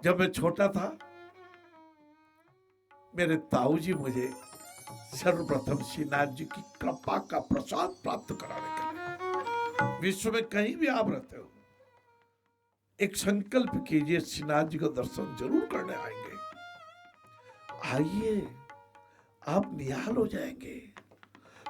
जब मैं छोटा था, मेरे ताऊ जी मुझे सर्वप्रथम श्रीनाथ जी की कृपा का प्रसाद प्राप्त कराने के लिए, विश्व में कहीं भी आप रहते हो, एक संकल्प कीजिए, श्रीनाथ जी का दर्शन जरूर करने आएंगे। आइए, आप निहाल हो जाएंगे।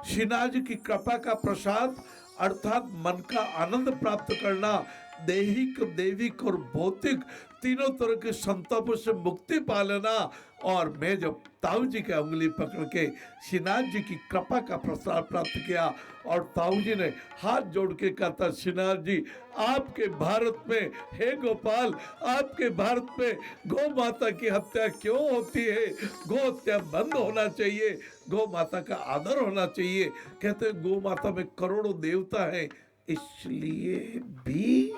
श्रीनाथ जी की कृपा का प्रसाद अर्थात मन का आनंद प्राप्त करना, दैहिक, दैविक और भौतिक तीनों तरह के संतापों से मुक्ति पा लेना। और मैं जब ताऊ जी की उंगली पकड़ के श्रीनाथ जी की कृपा का प्रसाद प्राप्त किया, और ताऊ जी ने हाथ जोड़ के कहा था, श्रीनाथ जी आपके भारत में, हे गोपाल, आपके भारत में गौ माता की हत्या क्यों होती है? गौ हत्या बंद होना चाहिए, गौ माता का आदर होना चाहिए। कहते हैं गौ माता में करोड़ों देवता हैं, इसलिए भी।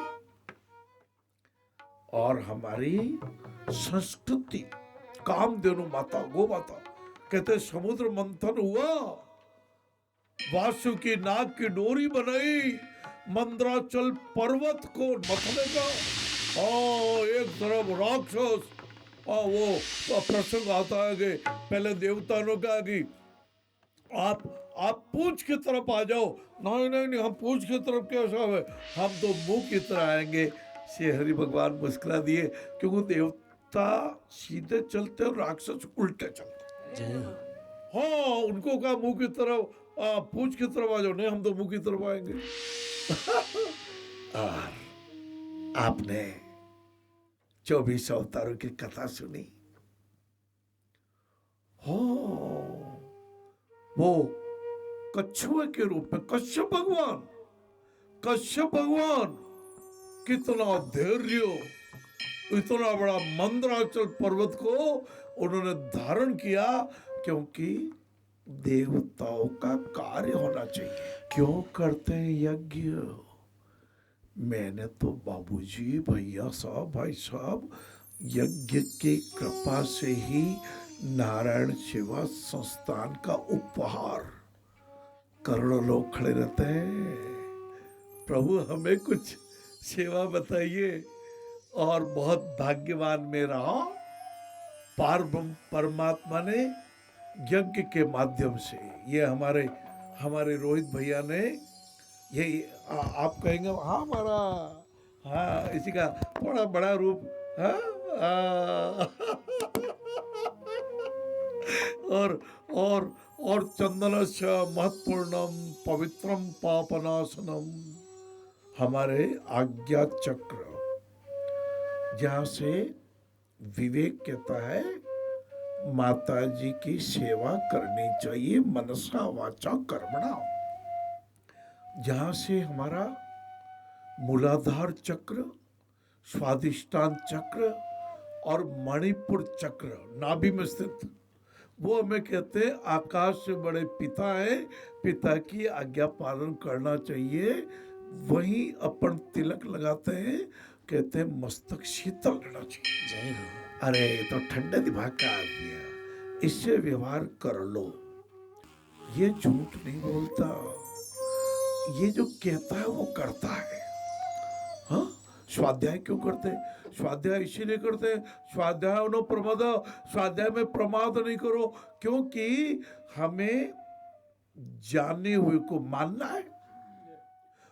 और हमारी संस्कृति कामधेनु माता, गौ माता, कहते समुद्र मंथन हुआ, वासुकी नाग की डोरी बनाई, मंदराचल पर्वत को मथने का। एक तरफ राक्षस, वो प्रसंग आता है कि पहले देवता ने कहा कि आप पूंछ की तरफ आ जाओ। नहीं नहीं नहीं, हम पूंछ की तरफ कैसा है, हम तो मुंह की तरह आएंगे। श्री हरि भगवान मुस्कुरा दिए, क्योंकि देवता सीधे चलते और राक्षस उल्टे चलते। हाँ, उनको कहा मुंह की तरफ, पूंछ की तरफ आ जाओ। नहीं, हम तो मुंह की तरफ आएंगे। और आपने 24 अवतारों की कथा सुनी हो, वो कछुए के रूप में कश्यप भगवान कितना धैर्य, इतना बड़ा मंदराचल पर्वत को उन्होंने धारण किया, क्योंकि देवताओं का कार्य होना चाहिए। क्यों करते हैं यज्ञ? मैंने तो बाबूजी, भैया साहब, भाई साहब, यज्ञ की कृपा से ही नारायण सेवा संस्थान का उपहार, करोड़ों लोग खड़े रहते हैं, प्रभु हमें कुछ सेवा बताइए। और बहुत भाग्यवान में रहा, परमात्मा ने यज्ञ के माध्यम से, ये हमारे रोहित भैया ने, ये आप कहेंगे हाँ हमारा, हाँ इसी का बड़ा बड़ा रूप, हाँ और चंदनस्य महत्पूर्णम पवित्रम पापनाशनम, हमारे आज्ञा चक्र, जहां से विवेक कहता है माता जी की सेवा करनी चाहिए मनसा वाचा कर्मणा, जहां से हमारा मूलाधार चक्र, स्वादिष्टान चक्र और मणिपुर चक्र नाभि में स्थित, वो हमें कहते हैं आकाश से बड़े पिता है, पिता की आज्ञा पालन करना चाहिए। वहीं अपन तिलक लगाते हैं, कहते हैं मस्तक शीतल रहना चाहिए। अरे तो ठंडे दिमाग का आदमी है, इससे व्यवहार कर लो। ये झूठ नहीं बोलता, ये जो कहता है वो करता है। हाँ, स्वाध्याय क्यों करते? स्वाध्याय इसीलिए करते, स्वाध्याय न प्रमाद, स्वाध्याय में प्रमाद नहीं करो, क्योंकि हमें जाने हुए को मानना है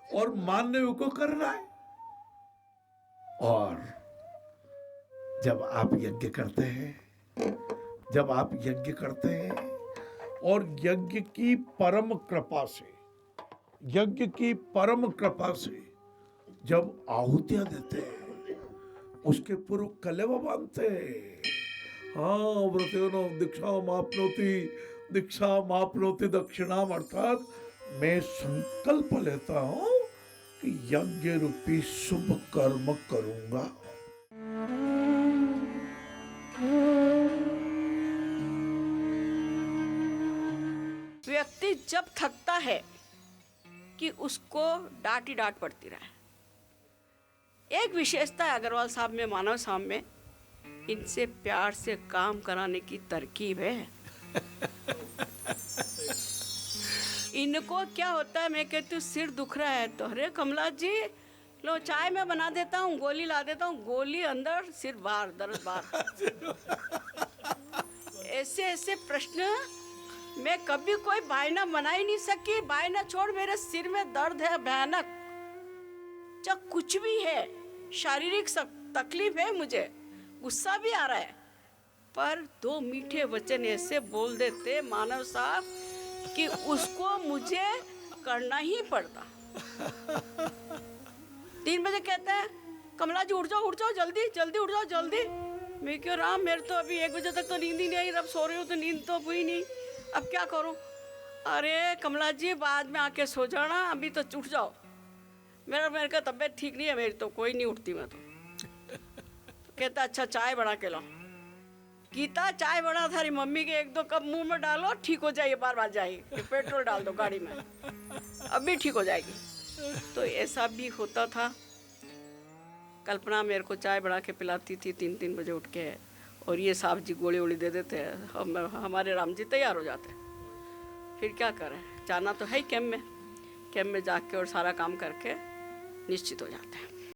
और मानने हुए को करना है। और जब आप यज्ञ करते हैं, और यज्ञ की परम कृपा से जब आहुतियां देते हैं, उसके पूर्व कलेवा बांधते हैं। हाँ, व्रतेनो दीक्षा मापनोति दक्षिणाम, अर्थात मैं संकल्प लेता हूं कि यज्ञ रूपी शुभ कर्म करूंगा। व्यक्ति जब थकता है कि उसको डांट ही डांट पड़ती रहे। एक विशेषता है अग्रवाल साहब में, मानव साहब में, इनसे प्यार से काम कराने की तरकीब है। इनको क्या होता है, मैं कहती हूँ सिर दुख रहा है तो अरे कमला जी लो चाय मैं बना देता हूँ, गोली ला देता हूँ, गोली अंदर सिर बाहर, दर्द बाहर। ऐसे ऐसे प्रश्न मैं कभी कोई बायना बना ही नहीं सकी। बायना छोड़, मेरे सिर में दर्द है भयानक, जब कुछ भी है, शारीरिक तकलीफ है, मुझे गुस्सा भी आ रहा है, पर दो मीठे वचन ऐसे बोल देते मानव साहब कि उसको मुझे करना ही पड़ता। 3 बजे कहते हैं कमला जी उठ जाओ जल्दी जल्दी उठ जाओ जल्दी। मैं क्यों राम, मेरे तो अभी 1 बजे तक तो नींद ही नहीं आई, अब सो रही हूँ तो नींद तो हुई नहीं, अब क्या करूँ? अरे कमला जी बाद में आके सो जाना, अभी तो उठ जाओ। मेरे का तबीयत ठीक नहीं है मेरी, तो कोई नहीं उठती मैं तो कहता अच्छा चाय बना के लाओ। गीता चाय बना थारी मम्मी के 1-2 कप मुंह में डालो, ठीक हो जाइए, बार जाएगी, पेट्रोल डाल दो गाड़ी में, अभी ठीक हो जाएगी। तो ऐसा भी होता था। कल्पना मेरे को चाय बना के पिलाती थी 3-3 बजे उठ के, और ये साहब जी गोली वोली दे देते हैं, हमारे राम जी तैयार हो जाते। फिर क्या करें, जाना तो है ही कैंप में जाके और सारा काम करके निश्चित हो जाते हैं।